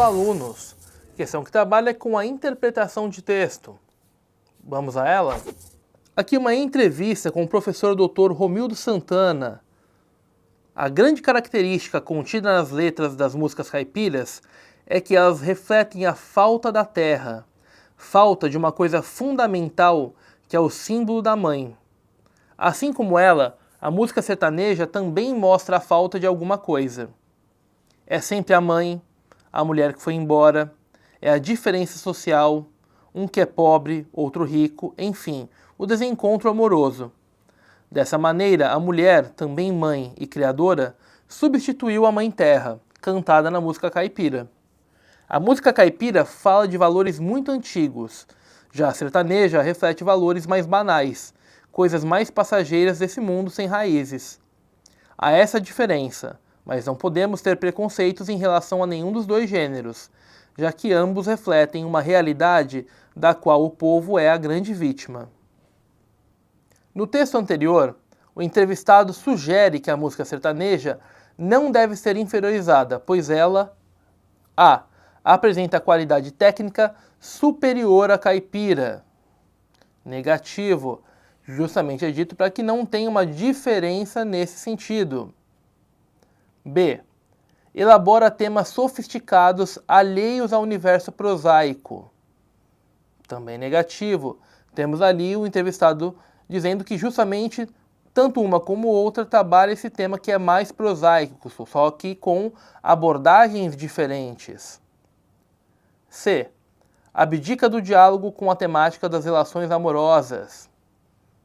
Olá, alunos! Questão que trabalha com a interpretação de texto. Vamos a ela? Aqui uma entrevista com o professor Dr. Romildo Santana. A grande característica contida nas letras das músicas caipiras é que elas refletem a falta da terra, falta de uma coisa fundamental que é o símbolo da mãe. Assim como ela, a música sertaneja também mostra a falta de alguma coisa. É sempre a mãe, a mulher que foi embora, é a diferença social, um que é pobre, outro rico, enfim, o desencontro amoroso. Dessa maneira, a mulher, também mãe e criadora, substituiu a Mãe Terra, cantada na música caipira. A música caipira fala de valores muito antigos, já a sertaneja reflete valores mais banais, coisas mais passageiras desse mundo sem raízes. Há essa diferença, mas não podemos ter preconceitos em relação a nenhum dos dois gêneros, já que ambos refletem uma realidade da qual o povo é a grande vítima. No texto anterior, o entrevistado sugere que a música sertaneja não deve ser inferiorizada, pois ela a. apresenta qualidade técnica superior à caipira. Negativo. Justamente é dito para que não tenha uma diferença nesse sentido. B. Elabora temas sofisticados alheios ao universo prosaico. Também negativo. Temos ali o entrevistado dizendo que justamente tanto uma como outra trabalha esse tema que é mais prosaico, só que com abordagens diferentes. C. Abdica do diálogo com a temática das relações amorosas.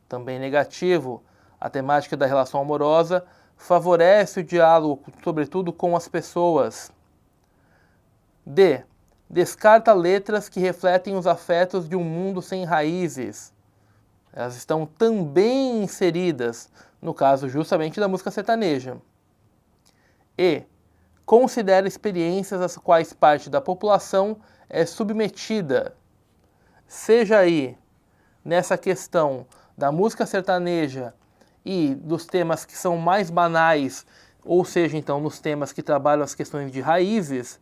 Também negativo. A temática da relação amorosa favorece o diálogo, sobretudo com as pessoas. D. Descarta letras que refletem os afetos de um mundo sem raízes. Elas estão também inseridas, no caso justamente da música sertaneja. E. Considera experiências às quais parte da população é submetida. Seja aí, nessa questão da música sertaneja e dos temas que são mais banais, ou seja, então, nos temas que trabalham as questões de raízes,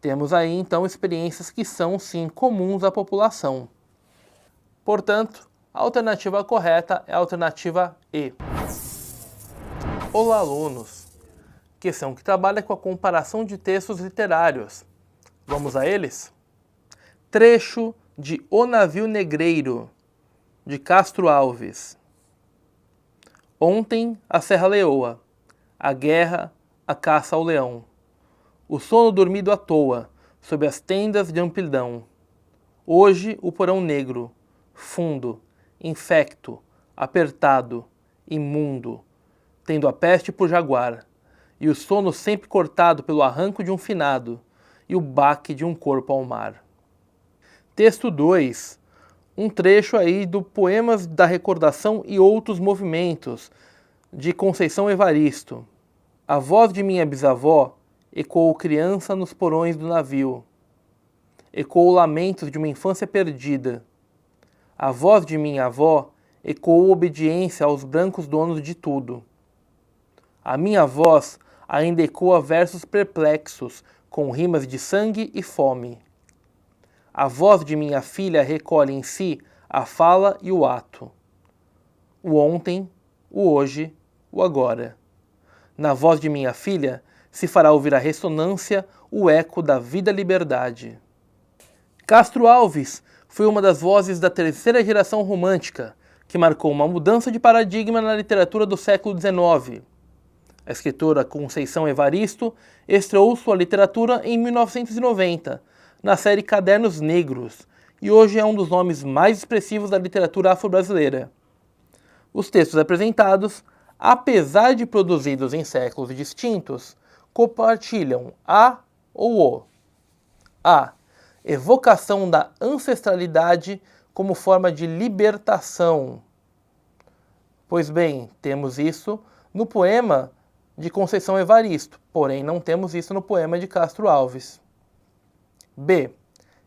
temos aí, então, experiências que são, sim, comuns à população. Portanto, a alternativa correta é a alternativa E. Olá, alunos! Questão que trabalha com a comparação de textos literários. Vamos a eles? Trecho de O Navio Negreiro, de Castro Alves. Ontem, a Serra Leoa, a guerra, a caça ao leão. O sono dormido à toa, sob as tendas de amplidão. Hoje, o porão negro, fundo, infecto, apertado, imundo, tendo a peste por jaguar, e o sono sempre cortado pelo arranco de um finado, e o baque de um corpo ao mar. Texto 2. Um trecho aí do Poemas da Recordação e Outros Movimentos, de Conceição Evaristo. A voz de minha bisavó ecoou criança nos porões do navio. Ecoou lamentos de uma infância perdida. A voz de minha avó ecoou obediência aos brancos donos de tudo. A minha voz ainda ecoa versos perplexos, com rimas de sangue e fome. A voz de minha filha recolhe em si a fala e o ato. O ontem, o hoje, o agora. Na voz de minha filha se fará ouvir a ressonância, o eco da vida-liberdade. Castro Alves foi uma das vozes da terceira geração romântica, que marcou uma mudança de paradigma na literatura do século XIX. A escritora Conceição Evaristo estreou sua literatura em 1990, na série Cadernos Negros, e hoje é um dos nomes mais expressivos da literatura afro-brasileira. Os textos apresentados, apesar de produzidos em séculos distintos, compartilham a ou o a evocação da ancestralidade como forma de libertação. Pois bem, temos isso no poema de Conceição Evaristo, porém não temos isso no poema de Castro Alves. B.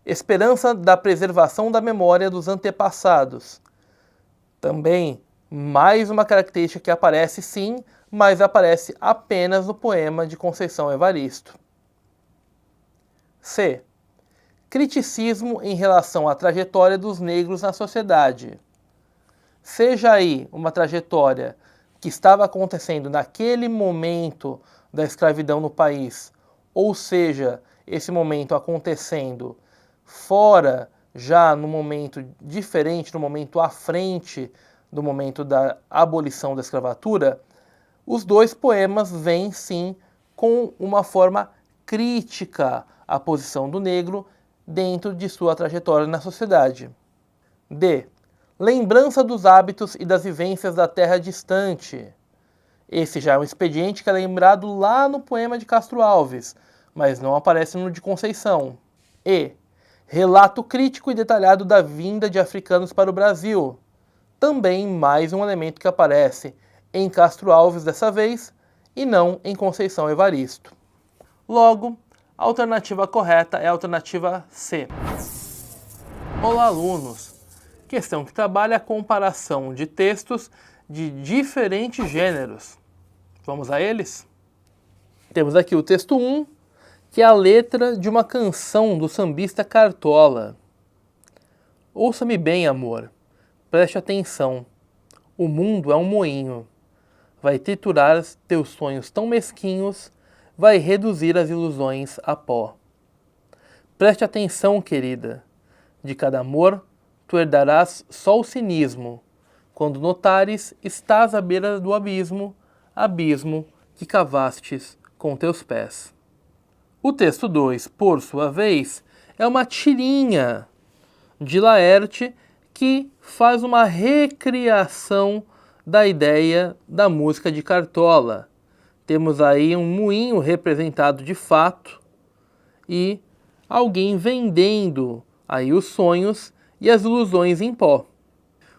Esperança da preservação da memória dos antepassados. Também mais uma característica que aparece sim, mas aparece apenas no poema de Conceição Evaristo. C. Criticismo em relação à trajetória dos negros na sociedade. Seja aí uma trajetória que estava acontecendo naquele momento da escravidão no país, ou seja, esse momento acontecendo fora, já no momento diferente, no momento à frente do momento da abolição da escravatura, os dois poemas vêm sim com uma forma crítica à posição do negro dentro de sua trajetória na sociedade. D. Lembrança dos hábitos e das vivências da terra distante. Esse já é um expediente que é lembrado lá no poema de Castro Alves, mas não aparece no de Conceição. E. Relato crítico e detalhado da vinda de africanos para o Brasil. Também mais um elemento que aparece em Castro Alves dessa vez, e não em Conceição Evaristo. Logo, a alternativa correta é a alternativa C. Olá, alunos! Questão que trabalha a comparação de textos de diferentes gêneros. Vamos a eles? Temos aqui o texto 1, que é a letra de uma canção do sambista Cartola. Ouça-me bem, amor. Preste atenção. O mundo é um moinho. Vai triturar teus sonhos tão mesquinhos, vai reduzir as ilusões a pó. Preste atenção, querida. De cada amor, tu herdarás só o cinismo. Quando notares, estás à beira do abismo, abismo que cavastes com teus pés. O texto 2, por sua vez, é uma tirinha de Laerte que faz uma recriação da ideia da música de Cartola. Temos aí um moinho representado de fato e alguém vendendo aí os sonhos e as ilusões em pó.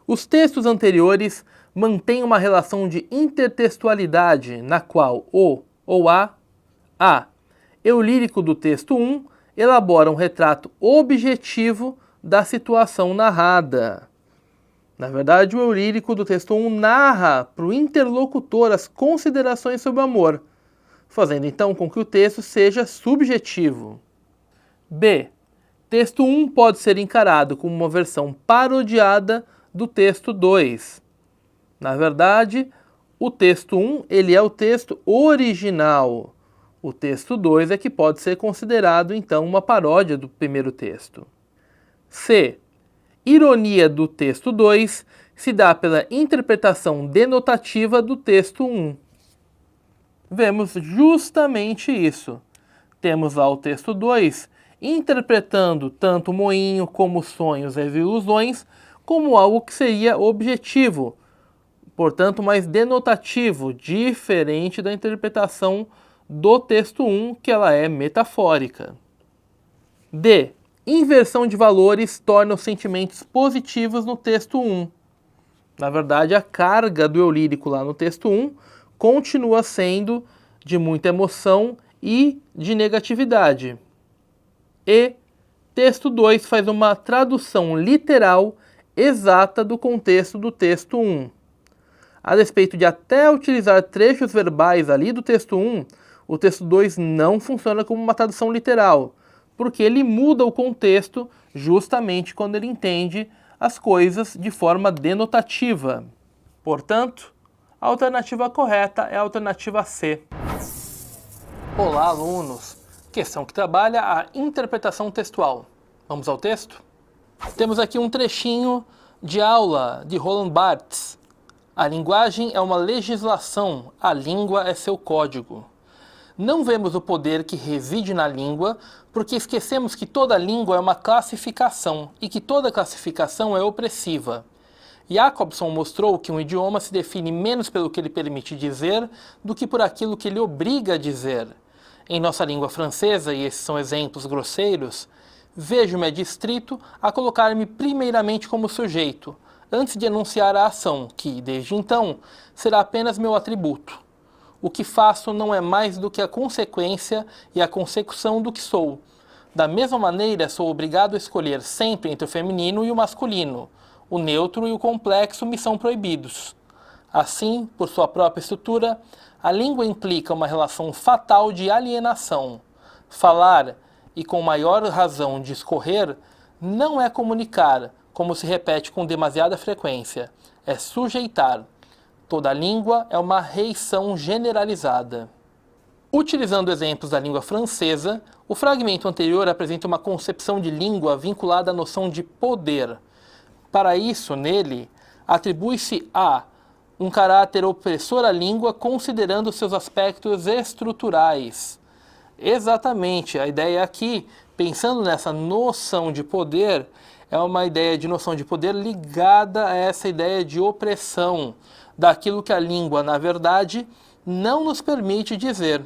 Os textos anteriores mantêm uma relação de intertextualidade na qual o ou a eu lírico do texto 1 elabora um retrato objetivo da situação narrada. Na verdade, o eu lírico do texto 1 narra para o interlocutor as considerações sobre o amor, fazendo então com que o texto seja subjetivo. B. Texto 1 pode ser encarado como uma versão parodiada do texto 2. Na verdade, o texto 1 ele é o texto original. O texto 2 é que pode ser considerado então uma paródia do primeiro texto. C. Ironia do texto 2 se dá pela interpretação denotativa do texto 1. Vemos justamente isso. Temos lá o texto 2 interpretando tanto o moinho como sonhos e ilusões como algo que seria objetivo, portanto mais denotativo, diferente da interpretação do texto 1, que ela é metafórica. D. Inversão de valores torna os sentimentos positivos no texto 1. Na verdade, a carga do eu lírico lá no texto 1 continua sendo de muita emoção e de negatividade. E texto 2 faz uma tradução literal exata do contexto do texto 1. A despeito de até utilizar trechos verbais ali do texto 1, o texto 2 não funciona como uma tradução literal, porque ele muda o contexto justamente quando ele entende as coisas de forma denotativa. Portanto, a alternativa correta é a alternativa C. Olá, alunos! Questão que trabalha a interpretação textual. Vamos ao texto? Temos aqui um trechinho de aula de Roland Barthes. A linguagem é uma legislação, a língua é seu código. Não vemos o poder que reside na língua, porque esquecemos que toda língua é uma classificação e que toda classificação é opressiva. Jacobson mostrou que um idioma se define menos pelo que ele permite dizer do que por aquilo que ele obriga a dizer. Em nossa língua francesa, e esses são exemplos grosseiros, vejo-me adstrito a colocar-me primeiramente como sujeito, antes de enunciar a ação, que, desde então, será apenas meu atributo. O que faço não é mais do que a consequência e a consecução do que sou. Da mesma maneira, sou obrigado a escolher sempre entre o feminino e o masculino. O neutro e o complexo me são proibidos. Assim, por sua própria estrutura, a língua implica uma relação fatal de alienação. Falar e com maior razão discorrer, não é comunicar, como se repete com demasiada frequência, é sujeitar. Toda língua é uma reição generalizada. Utilizando exemplos da língua francesa, o fragmento anterior apresenta uma concepção de língua vinculada à noção de poder. Para isso, nele, atribui-se a um caráter opressor à língua, considerando seus aspectos estruturais. Exatamente, a ideia aqui, pensando nessa noção de poder, é uma ideia de noção de poder ligada a essa ideia de opressão, daquilo que a língua, na verdade, não nos permite dizer.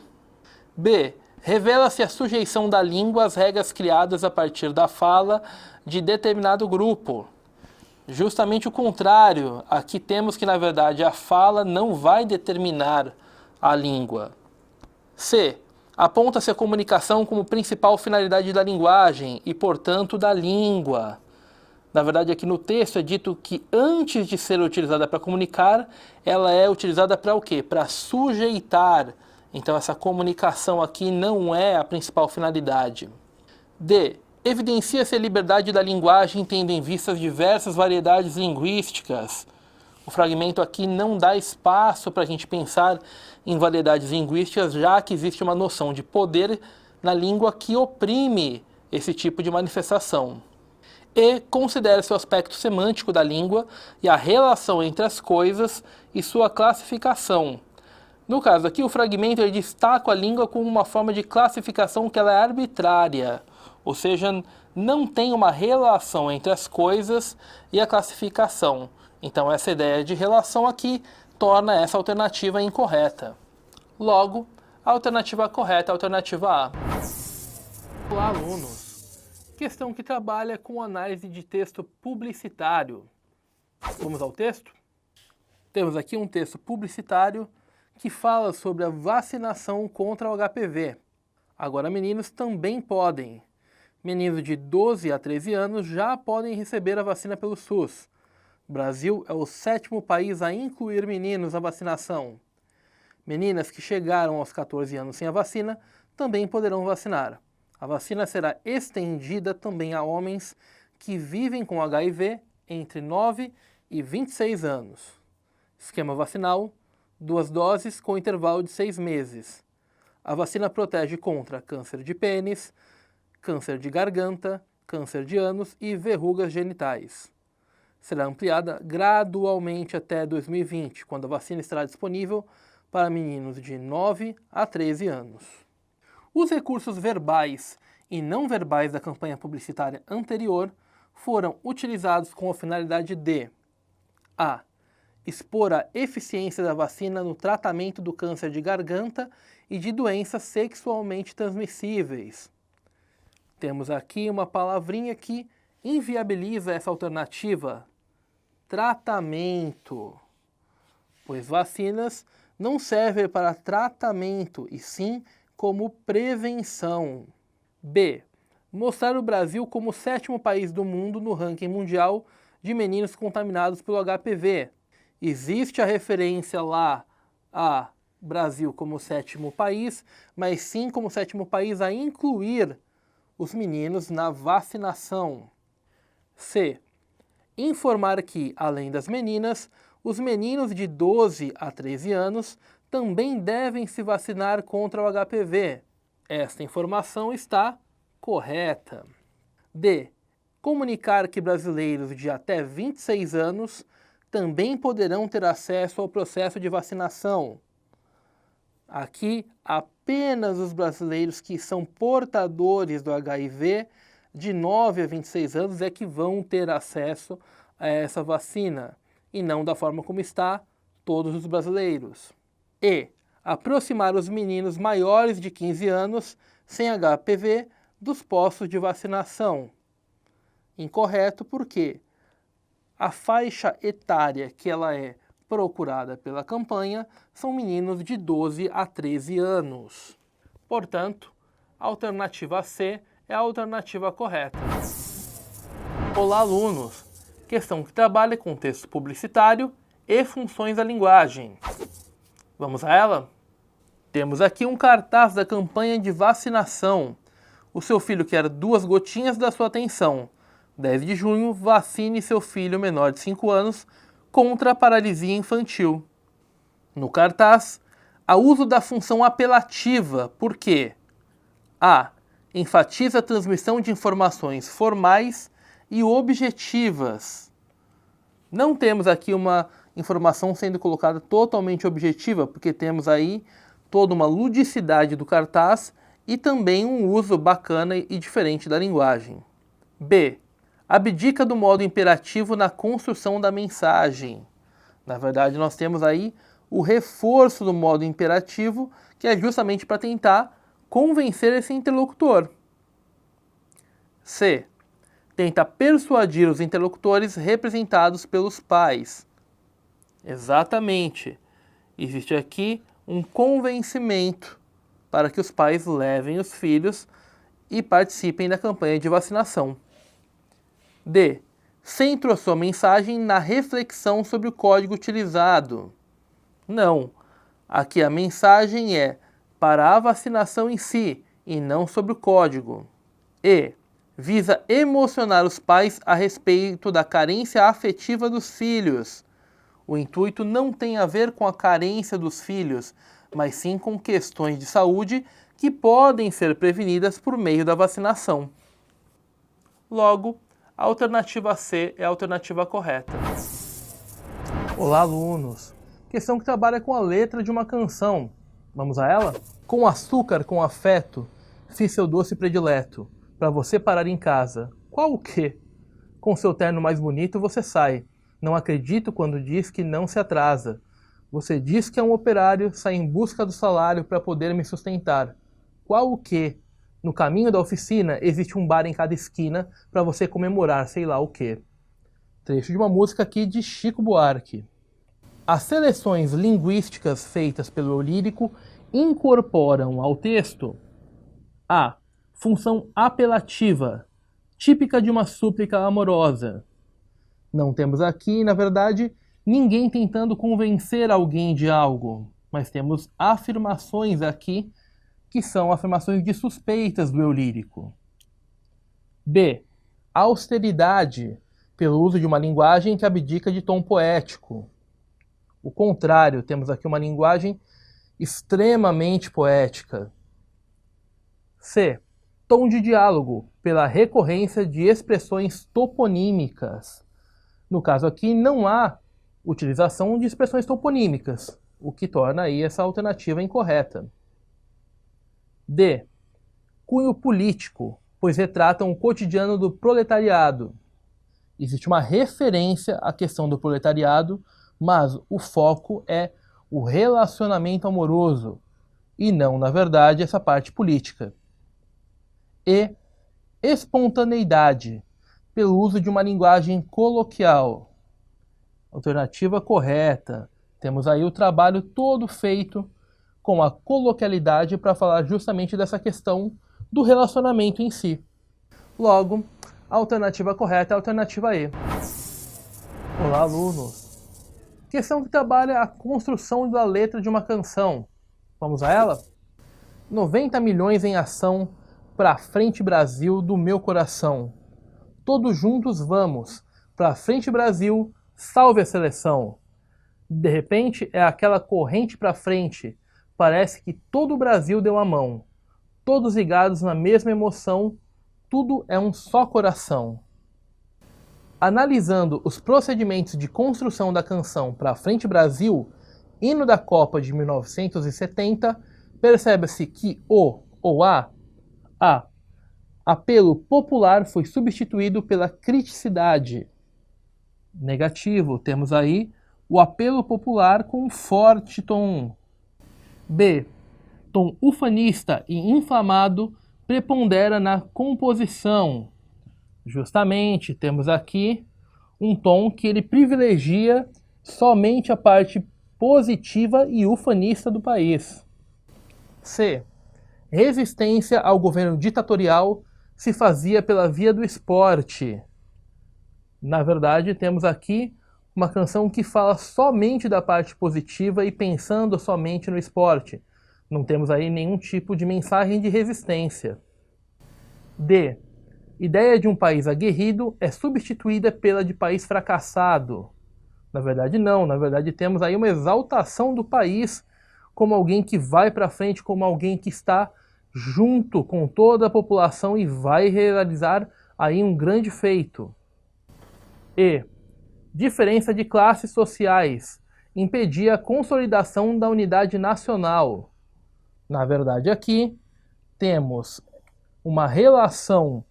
B. Revela-se a sujeição da língua às regras criadas a partir da fala de determinado grupo. Justamente o contrário, aqui temos que, na verdade, a fala não vai determinar a língua. C. Aponta-se a comunicação como principal finalidade da linguagem e, portanto, da língua. Na verdade, aqui no texto é dito que antes de ser utilizada para comunicar, ela é utilizada para o quê? Para sujeitar. Então, essa comunicação aqui não é a principal finalidade. D. Evidencia-se a liberdade da linguagem tendo em vista as diversas variedades linguísticas. O fragmento aqui não dá espaço para a gente pensar em variedades linguísticas, já que existe uma noção de poder na língua que oprime esse tipo de manifestação. E considera-se o aspecto semântico da língua e a relação entre as coisas e sua classificação. No caso aqui, o fragmento ele destaca a língua como uma forma de classificação que ela é arbitrária, ou seja, não tem uma relação entre as coisas e a classificação. Então essa ideia de relação aqui torna essa alternativa incorreta. Logo, a alternativa correta é a alternativa A. Olá, alunos! Questão que trabalha com análise de texto publicitário. Vamos ao texto? Temos aqui um texto publicitário que fala sobre a vacinação contra o HPV. Agora, meninos também podem. Meninos de 12 a 13 anos já podem receber a vacina pelo SUS. O Brasil é o 7º país a incluir meninos na vacinação. Meninas que chegaram aos 14 anos sem a vacina também poderão vacinar. A vacina será estendida também a homens que vivem com HIV entre 9 e 26 anos. Esquema vacinal: 2 doses com intervalo de 6 meses. A vacina protege contra câncer de pênis, câncer de garganta, câncer de ânus e verrugas genitais. Será ampliada gradualmente até 2020, quando a vacina estará disponível para meninos de 9 a 13 anos. Os recursos verbais e não verbais da campanha publicitária anterior foram utilizados com a finalidade de a. Expor a eficiência da vacina no tratamento do câncer de garganta e de doenças sexualmente transmissíveis. Temos aqui uma palavrinha que inviabiliza essa alternativa: tratamento, pois vacinas não servem para tratamento, e sim como prevenção. B. Mostrar o Brasil como o 7º país do mundo no ranking mundial de meninos contaminados pelo HPV. Existe a referência lá a Brasil como o 7º país, mas sim como o 7º país a incluir os meninos na vacinação. C. Informar que, além das meninas, os meninos de 12 a 13 anos também devem se vacinar contra o HPV. Esta informação está correta. D. Comunicar que brasileiros de até 26 anos também poderão ter acesso ao processo de vacinação. Aqui, apenas os brasileiros que são portadores do HIV de 9 a 26 anos é que vão ter acesso a essa vacina, e não da forma como está todos os brasileiros. E aproximar os meninos maiores de 15 anos sem HPV dos postos de vacinação. Incorreto porque a faixa etária que ela é procurada pela campanha são meninos de 12 a 13 anos. Portanto, a alternativa C é a alternativa correta. Olá, alunos! Questão que trabalha com texto publicitário e funções da linguagem. Vamos a ela? Temos aqui um cartaz da campanha de vacinação. O seu filho quer 2 gotinhas da sua atenção. 10 de junho, vacine seu filho menor de 5 anos contra a paralisia infantil. No cartaz, há uso da função apelativa, porque a. Enfatiza a transmissão de informações formais e objetivas. Não temos aqui uma informação sendo colocada totalmente objetiva, porque temos aí toda uma ludicidade do cartaz e também um uso bacana e diferente da linguagem. B. Abdica do modo imperativo na construção da mensagem. Na verdade, nós temos aí o reforço do modo imperativo, que é justamente para tentar convencer esse interlocutor. C. Tenta persuadir os interlocutores representados pelos pais. Exatamente. Existe aqui um convencimento para que os pais levem os filhos e participem da campanha de vacinação. D. Centra a sua mensagem na reflexão sobre o código utilizado. Não. Aqui a mensagem é para a vacinação em si e não sobre o código. E. Visa emocionar os pais a respeito da carência afetiva dos filhos. O intuito não tem a ver com a carência dos filhos, mas sim com questões de saúde que podem ser prevenidas por meio da vacinação. Logo, a alternativa C é a alternativa correta. Olá, alunos! Questão que trabalha com a letra de uma canção. Vamos a ela? Com açúcar, com afeto, fiz seu doce predileto, para você parar em casa. Qual o quê? Com seu terno mais bonito você sai. Não acredito quando diz que não se atrasa. Você diz que é um operário, sai em busca do salário para poder me sustentar. Qual o quê? No caminho da oficina existe um bar em cada esquina para você comemorar sei lá o quê. Trecho de uma música aqui de Chico Buarque. As seleções linguísticas feitas pelo eu lírico incorporam ao texto a. Função apelativa, típica de uma súplica amorosa. Não temos aqui, na verdade, ninguém tentando convencer alguém de algo, mas temos afirmações aqui que são afirmações de suspeitas do eu lírico. B. Austeridade, pelo uso de uma linguagem que abdica de tom poético. O contrário, temos aqui uma linguagem extremamente poética. C. Tom de diálogo, pela recorrência de expressões toponímicas. No caso aqui, não há utilização de expressões toponímicas, o que torna aí essa alternativa incorreta. D. Cunho político, pois retratam o cotidiano do proletariado. Existe uma referência à questão do proletariado, mas o foco é o relacionamento amoroso, e não, na verdade, essa parte política. E espontaneidade, pelo uso de uma linguagem coloquial. Alternativa correta. Temos aí o trabalho todo feito com a coloquialidade para falar justamente dessa questão do relacionamento em si. Logo, a alternativa correta é a alternativa E. Olá, alunos! Questão que trabalha a construção da letra de uma canção. Vamos a ela? 90 milhões em ação pra frente Brasil do meu coração. Todos juntos vamos, pra frente Brasil, salve a seleção. De repente é aquela corrente pra frente, parece que todo o Brasil deu a mão. Todos ligados na mesma emoção, tudo é um só coração. Analisando os procedimentos de construção da canção Pra Frente Brasil, hino da Copa de 1970, percebe-se que o ou a apelo popular foi substituído pela criticidade. Negativo, temos aí o apelo popular com forte tom. B. Tom ufanista e inflamado prepondera na composição. Justamente, temos aqui um tom que ele privilegia somente a parte positiva e ufanista do país. C. Resistência ao governo ditatorial se fazia pela via do esporte. Na verdade, temos aqui uma canção que fala somente da parte positiva e pensando somente no esporte. Não temos aí nenhum tipo de mensagem de resistência. D. Ideia de um país aguerrido é substituída pela de país fracassado. Na verdade, não. Na verdade, temos aí uma exaltação do país como alguém que vai para frente, como alguém que está junto com toda a população e vai realizar aí um grande feito. E. Diferença de classes sociais impedia a consolidação da unidade nacional. Na verdade, aqui temos uma relação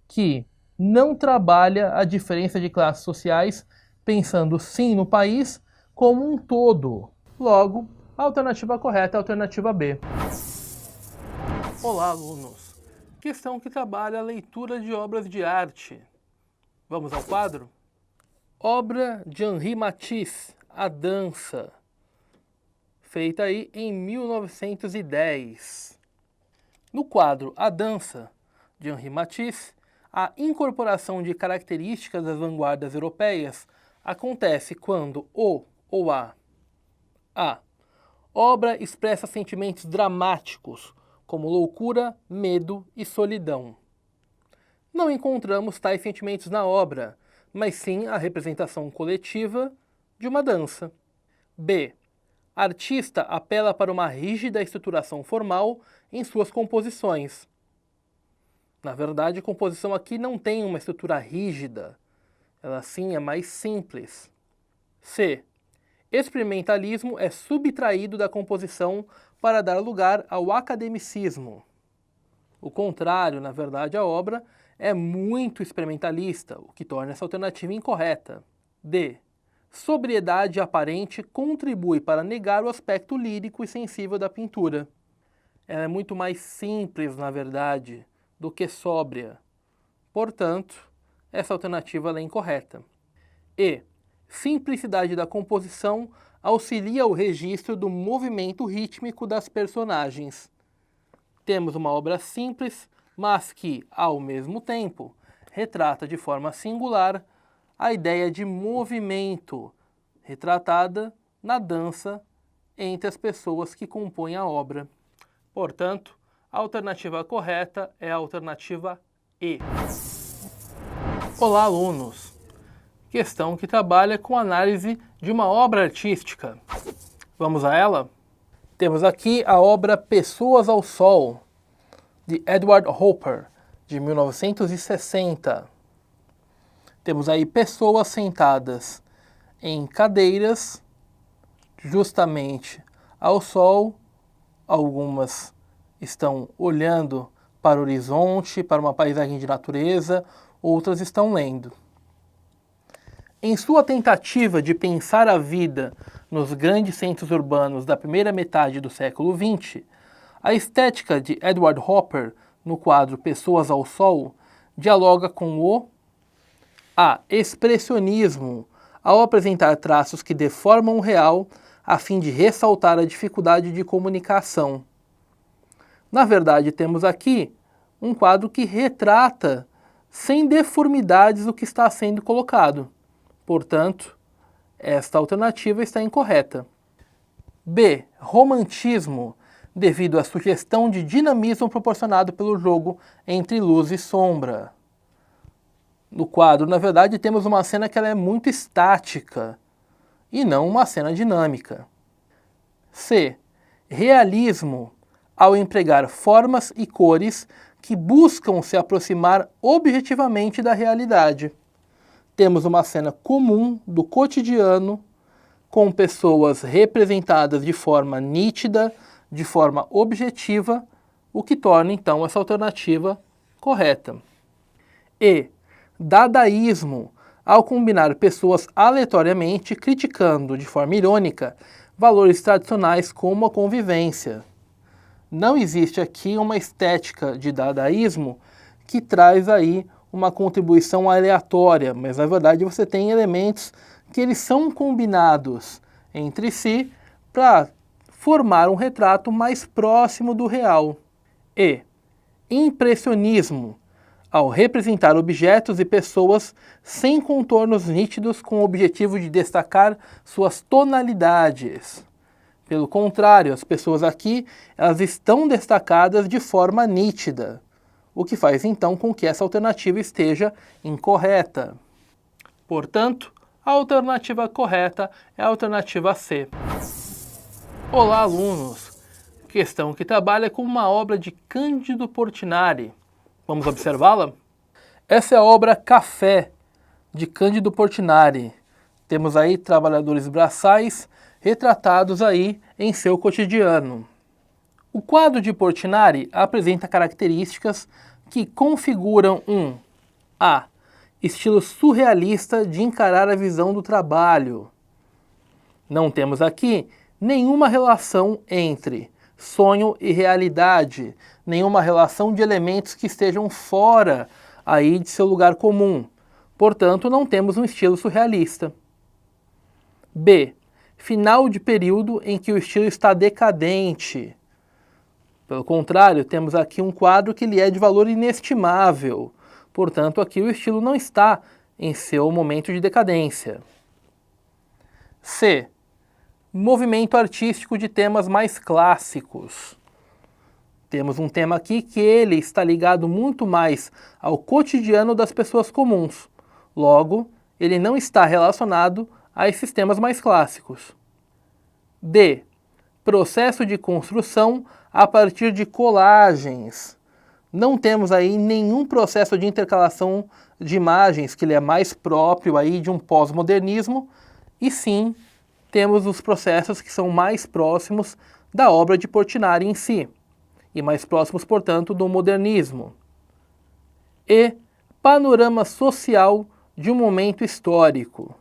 que não trabalha a diferença de classes sociais, pensando sim no país como um todo. Logo, a alternativa correta é a alternativa B. Olá, alunos! Questão que trabalha a leitura de obras de arte. Vamos ao quadro? Obra de Henri Matisse, A Dança, feita aí em 1910. No quadro A Dança, de Henri Matisse, a incorporação de características das vanguardas europeias acontece quando o ou a obra expressa sentimentos dramáticos, como loucura, medo e solidão. Não encontramos tais sentimentos na obra, mas sim a representação coletiva de uma dança. B. Artista apela para uma rígida estruturação formal em suas composições. Na verdade, a composição aqui não tem uma estrutura rígida, ela sim é mais simples. C. Experimentalismo é subtraído da composição para dar lugar ao academicismo. O contrário, na verdade, a obra é muito experimentalista, o que torna essa alternativa incorreta. D. Sobriedade aparente contribui para negar o aspecto lírico e sensível da pintura. Ela é muito mais simples, na verdade, do que sóbria. Portanto, essa alternativa é incorreta. E. Simplicidade da composição auxilia o registro do movimento rítmico das personagens. Temos uma obra simples, mas que, ao mesmo tempo, retrata de forma singular a ideia de movimento retratada na dança entre as pessoas que compõem a obra. Portanto, a alternativa correta é a alternativa E. Olá, alunos! Questão que trabalha com análise de uma obra artística. Vamos a ela? Temos aqui a obra Pessoas ao Sol, de Edward Hopper, de 1960. Temos aí pessoas sentadas em cadeiras, justamente ao sol. Algumas estão olhando para o horizonte, para uma paisagem de natureza, outras estão lendo. Em sua tentativa de pensar a vida nos grandes centros urbanos da primeira metade do século XX, a estética de Edward Hopper, no quadro Pessoas ao Sol, dialoga com o expressionismo, ao apresentar traços que deformam o real a fim de ressaltar a dificuldade de comunicação. Na verdade, temos aqui um quadro que retrata sem deformidades o que está sendo colocado. Portanto, esta alternativa está incorreta. B. Romantismo, devido à sugestão de dinamismo proporcionado pelo jogo entre luz e sombra. No quadro, na verdade, temos uma cena que ela é muito estática e não uma cena dinâmica. C. Realismo, ao empregar formas e cores que buscam se aproximar objetivamente da realidade. Temos uma cena comum do cotidiano, com pessoas representadas de forma nítida, de forma objetiva, o que torna então essa alternativa correta. E. Dadaísmo, ao combinar pessoas aleatoriamente criticando de forma irônica valores tradicionais como a convivência. Não existe aqui uma estética de dadaísmo que traz aí uma contribuição aleatória, mas na verdade você tem elementos que eles são combinados entre si para formar um retrato mais próximo do real. E. Impressionismo, ao representar objetos e pessoas sem contornos nítidos com o objetivo de destacar suas tonalidades. Pelo contrário, as pessoas aqui elas estão destacadas de forma nítida, o que faz então com que essa alternativa esteja incorreta. Portanto, a alternativa correta é a alternativa C. Olá, alunos! Questão que trabalha com uma obra de Cândido Portinari. Vamos observá-la? Essa é a obra Café, de Cândido Portinari. Temos aí trabalhadores braçais retratados aí em seu cotidiano. O quadro de Portinari apresenta características que configuram um A. Estilo surrealista de encarar a visão do trabalho. Não temos aqui nenhuma relação entre sonho e realidade, nenhuma relação de elementos que estejam fora aí de seu lugar comum. Portanto, não temos um estilo surrealista. B. Final de período em que o estilo está decadente. Pelo contrário, temos aqui um quadro que lhe é de valor inestimável. Portanto, aqui o estilo não está em seu momento de decadência. C. Movimento artístico de temas mais clássicos. Temos um tema aqui que ele está ligado muito mais ao cotidiano das pessoas comuns. Logo, ele não está relacionado a esses temas mais clássicos. D. Processo de construção a partir de colagens. Não temos aí nenhum processo de intercalação de imagens que ele é mais próprio aí de um pós-modernismo, e sim temos os processos que são mais próximos da obra de Portinari em si, e mais próximos, portanto, do modernismo. E panorama social de um momento histórico.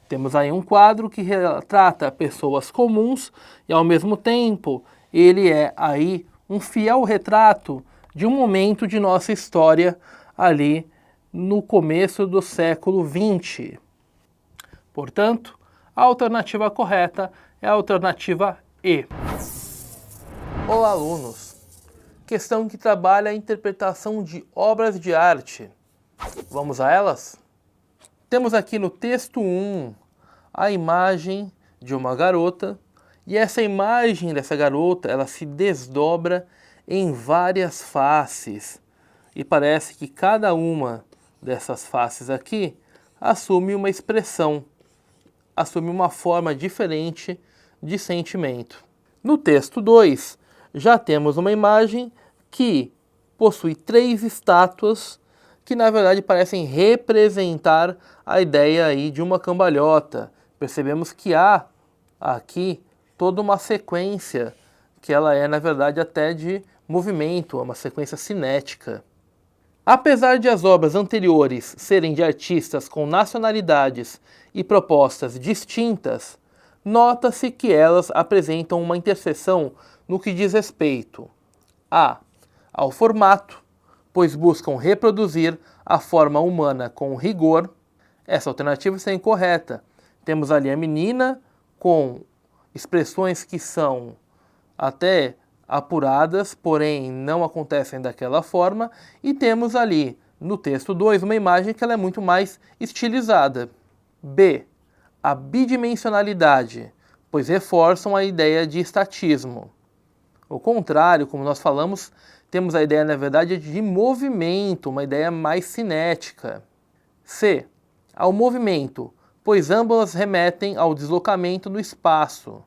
Temos aí um quadro que retrata pessoas comuns e, ao mesmo tempo, ele é aí um fiel retrato de um momento de nossa história ali no começo do século XX. Portanto, a alternativa correta é a alternativa E. Olá, alunos! Questão que trabalha a interpretação de obras de arte. Vamos a elas? Temos aqui no texto 1 a imagem de uma garota, e essa imagem dessa garota, ela se desdobra em várias faces, e parece que cada uma dessas faces aqui assume uma expressão, assume uma forma diferente de sentimento. No texto 2, já temos uma imagem que possui 3 estátuas que na verdade parecem representar a ideia aí de uma cambalhota. Percebemos que há aqui toda uma sequência que ela é na verdade até de movimento, uma sequência cinética. Apesar de as obras anteriores serem de artistas com nacionalidades e propostas distintas, nota-se que elas apresentam uma interseção no que diz respeito ao formato, pois buscam reproduzir a forma humana com rigor. Essa alternativa está incorreta. Temos ali a menina com expressões que são até apuradas, porém não acontecem daquela forma, e temos ali no texto 2 uma imagem que ela é muito mais estilizada. B. A bidimensionalidade, pois reforçam a ideia de estatismo. Ao contrário, como nós falamos, temos a ideia, na verdade, de movimento, uma ideia mais cinética. C. Ao movimento, pois ambas remetem ao deslocamento no espaço.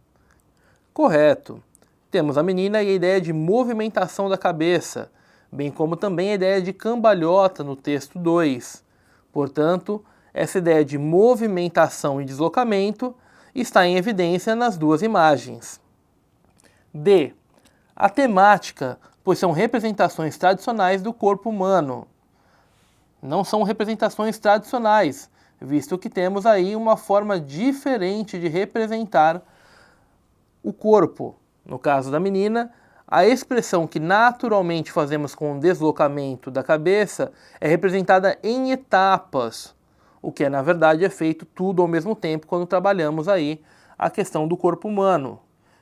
Correto. Temos a menina e a ideia de movimentação da cabeça, bem como também a ideia de cambalhota no texto 2. Portanto, essa ideia de movimentação e deslocamento está em evidência nas duas imagens. D. A temática, pois são representações tradicionais do corpo humano. Não são representações tradicionais, visto que temos aí uma forma diferente de representar o corpo. No caso da menina, a expressão que naturalmente fazemos com o deslocamento da cabeça é representada em etapas, o que na verdade é feito tudo ao mesmo tempo quando trabalhamos aí a questão do corpo humano,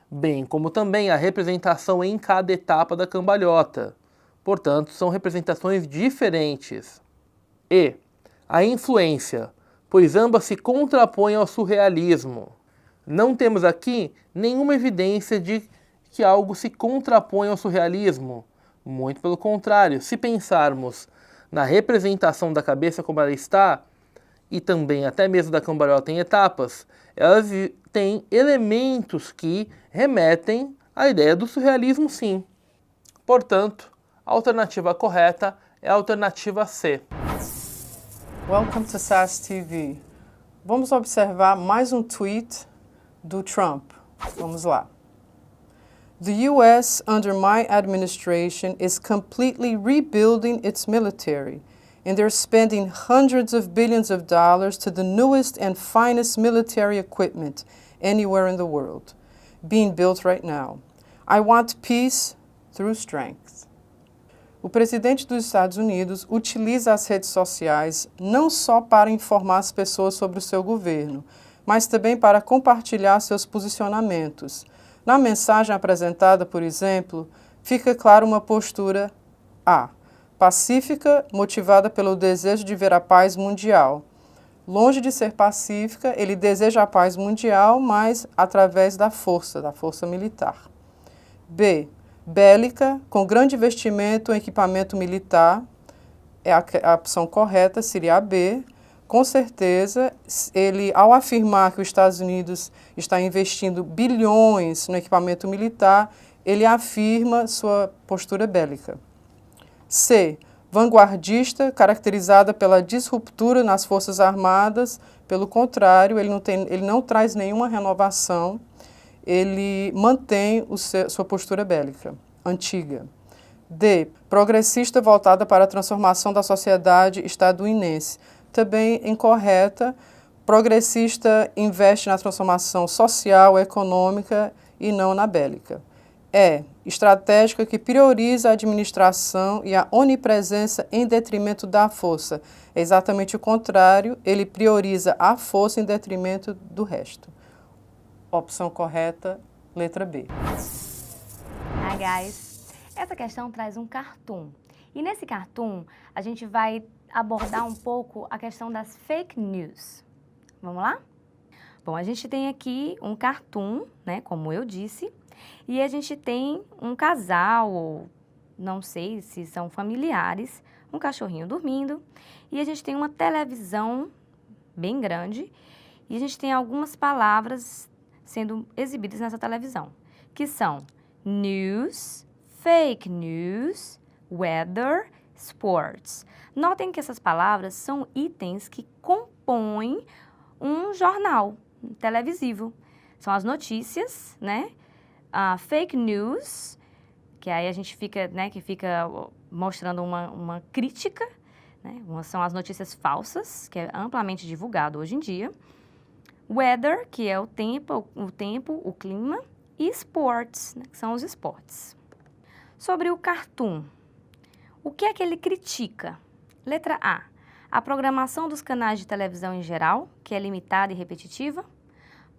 bem como também a representação em cada etapa da cambalhota. Portanto, são representações diferentes. E a influência, pois ambas se contrapõem ao surrealismo. Não temos aqui nenhuma evidência de que algo se contrapõe ao surrealismo, Muito pelo contrário, se pensarmos na representação da cabeça como ela está, e também até mesmo da cambalhota em etapas, ela tem elementos que remetem à ideia do surrealismo, sim. Portanto, a alternativa correta é a alternativa C. Welcome to SAS TV. Vamos observar mais um tweet do Trump. Vamos lá. The U.S. under my administration is completely rebuilding its military, and they're spending hundreds of billions of dollars to the newest and finest military equipment anywhere in the world, being built right now. I want peace through strength. O presidente dos Estados Unidos utiliza as redes sociais não só para informar as pessoas sobre o seu governo, mas também para compartilhar seus posicionamentos. Na mensagem apresentada, por exemplo, fica clara uma postura A, pacífica, motivada pelo desejo de ver a paz mundial. Longe de ser pacífica, ele deseja a paz mundial, mas através da força militar. B, bélica, com grande investimento em equipamento militar, a opção correta seria a B. Com certeza, ele, ao afirmar que os Estados Unidos está investindo bilhões no equipamento militar, ele afirma sua postura bélica. C, vanguardista, caracterizada pela disruptura nas Forças Armadas. Pelo contrário, ele não traz nenhuma renovação, ele mantém sua postura bélica, antiga. D, progressista voltada para a transformação da sociedade estadunidense. Também incorreta, progressista investe na transformação social, econômica e não na bélica. E, estratégica que prioriza a administração e a onipresença em detrimento da força. É exatamente o contrário, ele prioriza a força em detrimento do resto. Opção correta, letra B. Hi guys! Essa questão traz um cartoon. E nesse cartoon a gente vai abordar um pouco a questão das fake news. Vamos lá? Bom, a gente tem aqui um cartoon, né, como eu disse, e a gente tem um casal, ou não sei se são familiares, um cachorrinho dormindo, e a gente tem uma televisão bem grande, e a gente tem algumas palavras sendo exibidas nessa televisão, que são news, fake news, weather, sports. Notem que essas palavras são itens que compõem um jornal televisivo. São as notícias, né? Fake news, que aí a gente fica, né, que fica mostrando uma crítica, né? São as notícias falsas, que é amplamente divulgado hoje em dia. Weather, que é o tempo, o clima, e sports, né, que são os esportes. Sobre o cartoon, o que é que ele critica? Letra A, a programação dos canais de televisão em geral, que é limitada e repetitiva.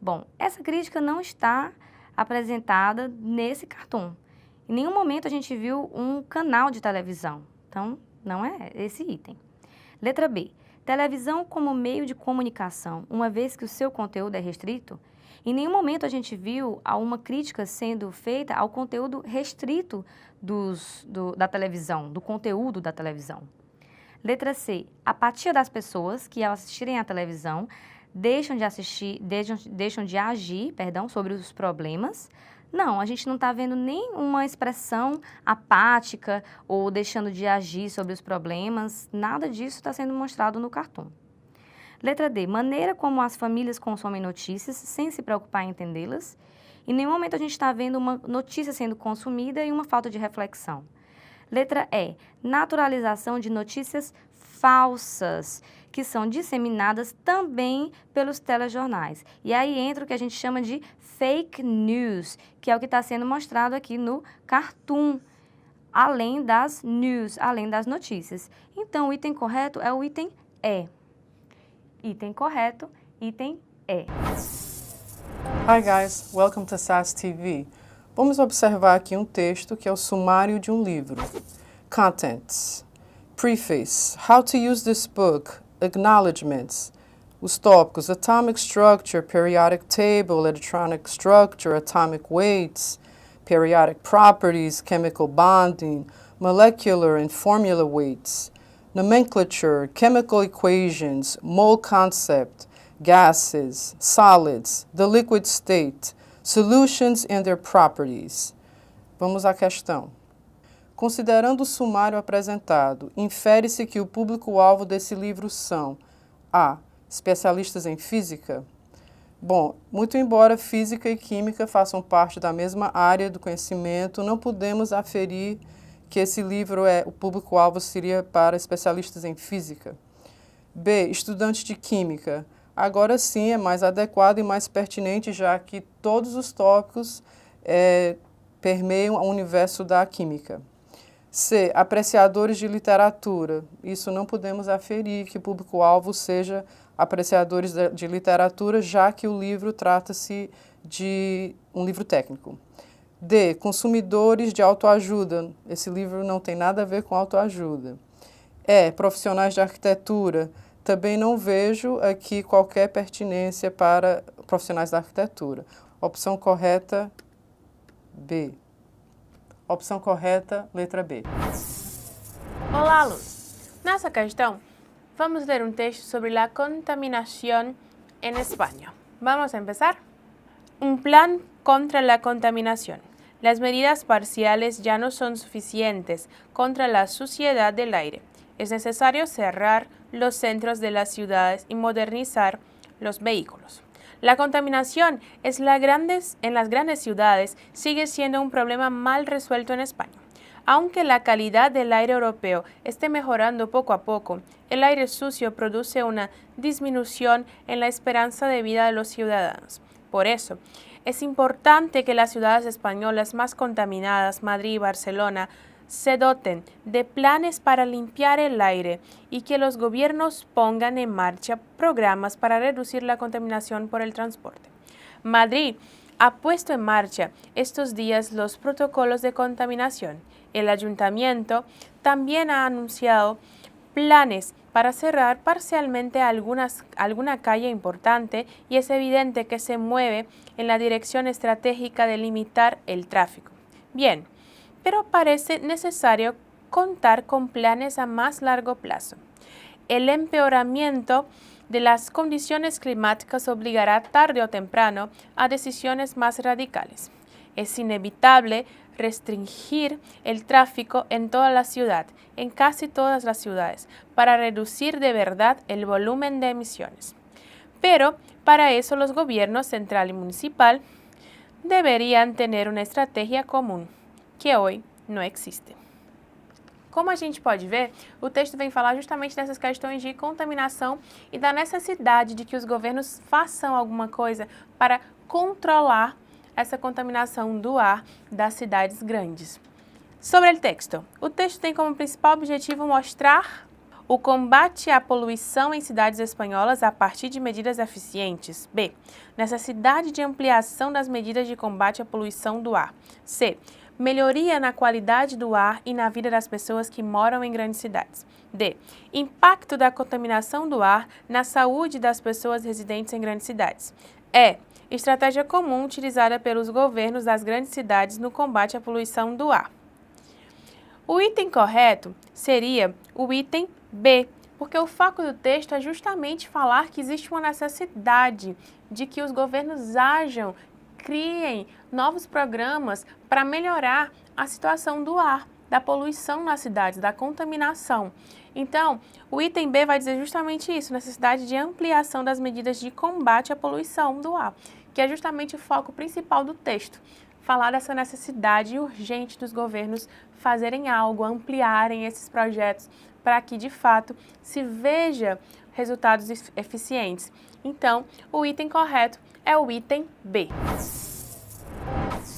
Bom, essa crítica não está apresentada nesse cartoon. Em nenhum momento a gente viu um canal de televisão, então não é esse item. Letra B, televisão como meio de comunicação, uma vez que o seu conteúdo é restrito. Em nenhum momento a gente viu uma crítica sendo feita ao conteúdo restrito da televisão, do conteúdo da televisão. Letra C, apatia das pessoas que, ao assistirem à televisão, deixam de agir, sobre os problemas. Não, a gente não está vendo nenhuma expressão apática ou deixando de agir sobre os problemas. Nada disso está sendo mostrado no cartoon. Letra D, maneira como as famílias consomem notícias sem se preocupar em entendê-las. Em nenhum momento a gente está vendo uma notícia sendo consumida e uma falta de reflexão. Letra E, naturalização de notícias falsas, que são disseminadas também pelos telejornais. E aí entra o que a gente chama de fake news, que é o que está sendo mostrado aqui no cartoon, além das news, além das notícias. Então, o item correto é o item E. Item correto, item E. Hi guys, welcome to SAS TV. Vamos observar aqui um texto que é o sumário de um livro. Contents, Preface, How to use this book, Acknowledgements. Os tópicos, Atomic Structure, Periodic Table, Electronic Structure, Atomic Weights, Periodic Properties, Chemical Bonding, molecular and formula weights, nomenclature, chemical equations, mole concept, gases, solids, the liquid state, solutions and their properties. Vamos à questão. Considerando o sumário apresentado, infere-se que o público-alvo desse livro são a. Especialistas em física? Bom, muito embora física e química façam parte da mesma área do conhecimento, não podemos aferir que esse livro o público-alvo seria para especialistas em física. B. Estudantes de química. Agora sim é mais adequado e mais pertinente, já que todos os tópicos permeiam o universo da química. C. Apreciadores de literatura. Isso não podemos aferir que o público-alvo seja apreciadores de literatura, já que o livro trata-se de um livro técnico. D. Consumidores de autoajuda. Esse livro não tem nada a ver com autoajuda. E. Profissionais de arquitetura. Também não vejo aqui qualquer pertinência para profissionais da arquitetura. Opção correta, B. Opção correta, letra B. Olá, alunos! Nessa questão, vamos ler um texto sobre a contaminação em Espanha. Vamos a empezar. Un plan contra la contaminación. Las medidas parciales ya no son suficientes contra la suciedad del aire. Es necesario cerrar los centros de las ciudades y modernizar los vehículos. La contaminación en las grandes ciudades sigue siendo un problema mal resuelto en España. Aunque la calidad del aire europeo esté mejorando poco a poco, el aire sucio produce una disminución en la esperanza de vida de los ciudadanos. Por eso, es importante que las ciudades españolas más contaminadas, Madrid y Barcelona, se doten de planes para limpiar el aire y que los gobiernos pongan en marcha programas para reducir la contaminación por el transporte. Madrid ha puesto en marcha estos días los protocolos de contaminación. El ayuntamiento también ha anunciado planes para cerrar parcialmente alguna calle importante y es evidente que se mueve en la dirección estratégica de limitar el tráfico. Bien, pero parece necesario contar con planes a más largo plazo. El empeoramiento de las condiciones climáticas obligará tarde o temprano a decisiones más radicales. Es inevitable restringir el tráfico en toda la ciudad, en casi todas las ciudades, para reducir de verdad el volumen de emisiones. Pero para eso los gobiernos central y municipal deverían tener uma estratégia comum, que hoje não existe. Como a gente pode ver, o texto vem falar justamente dessas questões de contaminação e da necessidade de que os governos façam alguma coisa para controlar essa contaminação do ar das cidades grandes. Sobre o texto tem como principal objetivo mostrar o combate à poluição em cidades espanholas a partir de medidas eficientes. B. Necessidade de ampliação das medidas de combate à poluição do ar. C. Melhoria na qualidade do ar e na vida das pessoas que moram em grandes cidades. D. Impacto da contaminação do ar na saúde das pessoas residentes em grandes cidades. E. Estratégia comum utilizada pelos governos das grandes cidades no combate à poluição do ar. O item correto seria o item B, porque o foco do texto é justamente falar que existe uma necessidade de que os governos ajam, criem novos programas para melhorar a situação do ar, da poluição nas cidades, da contaminação. Então, o item B vai dizer justamente isso, necessidade de ampliação das medidas de combate à poluição do ar, que é justamente o foco principal do texto. Falar dessa necessidade urgente dos governos fazerem algo, ampliarem esses projetos para que, de fato, se veja resultados eficientes. Então, o item correto é o item B.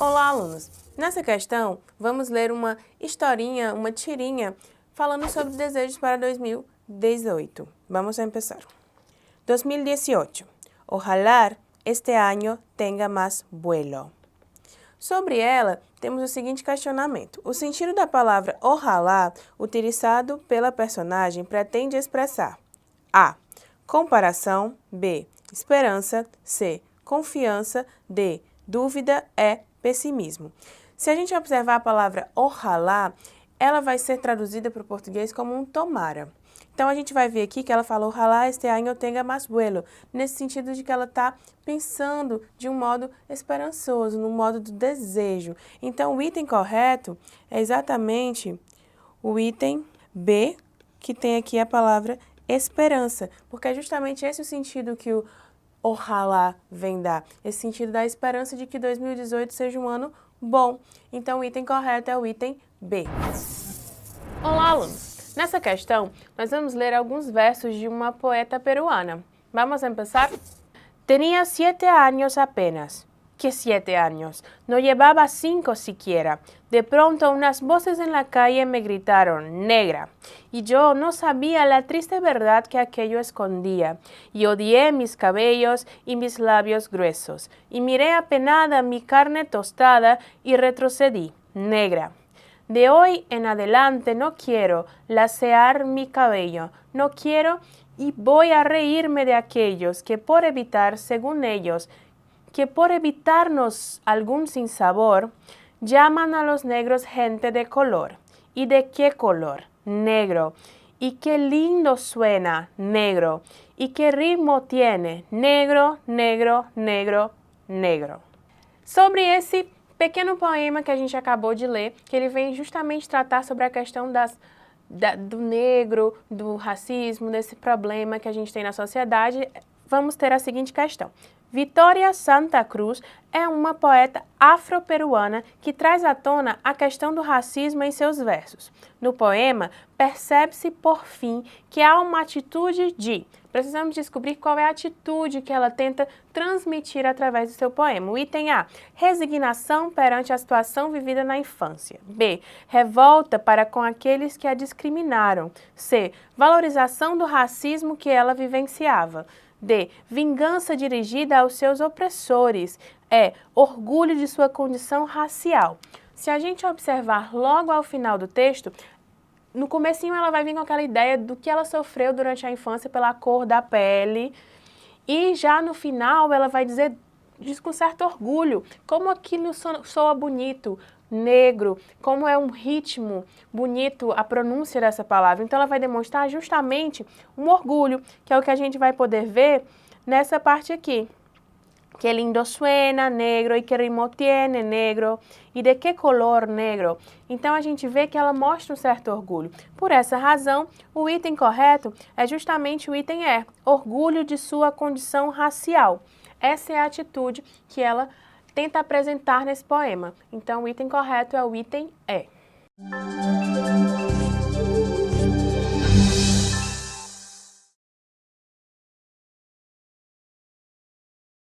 Olá, alunos! Nessa questão, vamos ler uma historinha, uma tirinha, falando sobre desejos para 2018. Vamos a empezar. 2018. Ojalá este año tenga más vuelo. Sobre ela, temos o seguinte questionamento. O sentido da palavra ojalá, utilizado pela personagem, pretende expressar A. Comparação. B. Esperança. C. Confiança. D. Dúvida. E. Pessimismo. Se a gente observar a palavra ojalá, ela vai ser traduzida para o português como um tomara. Então, a gente vai ver aqui que ela fala, ojalá este año tenga más vuelo, nesse sentido de que ela está pensando de um modo esperançoso, no modo do desejo. Então, o item correto é exatamente o item B, que tem aqui a palavra esperança, porque é justamente esse o sentido que o ojalá vem dar, esse sentido da esperança de que 2018 seja um ano bom. Então, o item correto é o item B. Olá, alunos! Nessa questão, nós vamos ler alguns versos de uma poeta peruana. Vamos começar? Tenía 7 años apenas. ¿Qué 7 años? No llevaba 5 siquiera. De pronto unas voces en la calle me gritaron, negra. Y yo no sabía la triste verdad que aquello escondía. Y odié mis cabellos y mis labios gruesos. Y miré apenada mi carne tostada y retrocedí, negra. De hoy en adelante no quiero lacear mi cabello, no quiero y voy a reírme de aquellos que por evitar, según ellos, que por evitarnos algún sinsabor, llaman a los negros gente de color. ¿Y de qué color? Negro. Y qué lindo suena, negro. Y qué ritmo tiene, negro, negro, negro, negro. Sobre esse pequeno poema que a gente acabou de ler, que ele vem justamente tratar sobre a questão do negro, do racismo, desse problema que a gente tem na sociedade, vamos ter a seguinte questão. Vitória Santa Cruz é uma poeta afro-peruana que traz à tona a questão do racismo em seus versos. No poema, percebe-se, por fim, que há uma atitude de... Precisamos descobrir qual é a atitude que ela tenta transmitir através do seu poema. O item A, resignação perante a situação vivida na infância. B, revolta para com aqueles que a discriminaram. C, valorização do racismo que ela vivenciava. D, vingança dirigida aos seus opressores. E, orgulho de sua condição racial. Se a gente observar logo ao final do texto, no comecinho ela vai vir com aquela ideia do que ela sofreu durante a infância pela cor da pele, e já no final ela vai diz com certo orgulho, como aquilo soa bonito, negro, como é um ritmo bonito a pronúncia dessa palavra. Então ela vai demonstrar justamente um orgulho, que é o que a gente vai poder ver nessa parte aqui. Que lindo suena, negro, e que ritmo tiene, negro, e de que color, negro. Então, a gente vê que ela mostra um certo orgulho. Por essa razão, o item correto é justamente o item E, orgulho de sua condição racial. Essa é a atitude que ela tenta apresentar nesse poema. Então, o item correto é o item E.